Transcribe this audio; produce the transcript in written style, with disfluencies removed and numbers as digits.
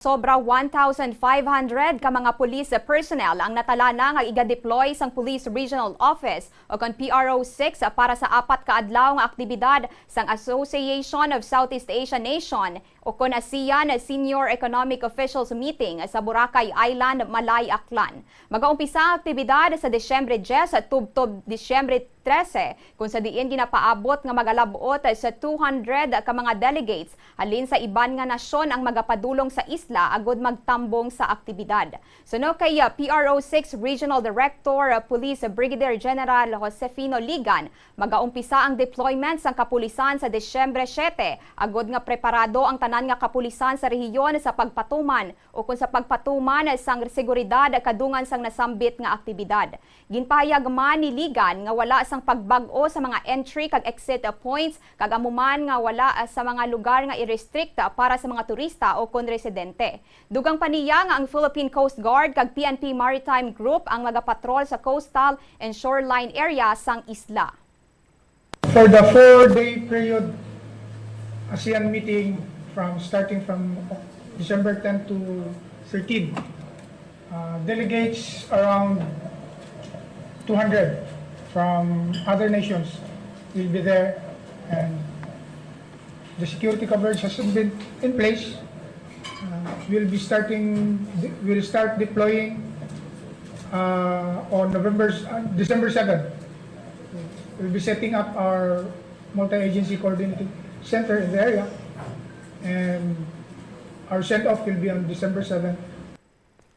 Sobra 1,500 ka mga police personnel ang natala na nga iga-deploy sang Police Regional Office o kon PRO6 para sa 4 ka adlaw nga aktibidad sang Association of Southeast Asian Nation o kon ASEAN Senior Economic Officials Meeting sa Boracay Island, Malay, Aklan. Mag-aumpisa ang aktibidad sa Disyembre 10 at tubtob Disyembre 13 kung sa diin ginapaabot nga magalabot sa 200 ka mga delegates halin sa iban nga nasyon ang magapadulong sa isla agud magtambong sa aktibidad. Suno kay PRO6 Regional Director Police Brigadier General Josefino Ligan, mag-aumpisa ang deployment sang kapulisan sa Disyembre 7 agud nga preparado ang tanan nga kapulisan sa rehiyon sa pagpatuman o kung sa pagpatuman sang seguridad kadungan sang nasambit nga aktibidad. Ginpahayag man ni Ligan nga wala sang pagbag-o sa mga entry kag exit points kag amuman nga wala sa mga lugar nga i-restricta para sa mga turista o kon residente. Dugang paniya nga ang Philippine Coast Guard kag PNP Maritime Group ang magapatrol sa coastal and shoreline area sang isla. For the 4-day period ASEAN meeting starting from December 10 to 13, delegates around 200 from other nations will be there, and the security coverage has been in place. We'll start deploying on December 7. We'll be setting up our multi-agency coordinating center in the area, and our send-off will be on December 7.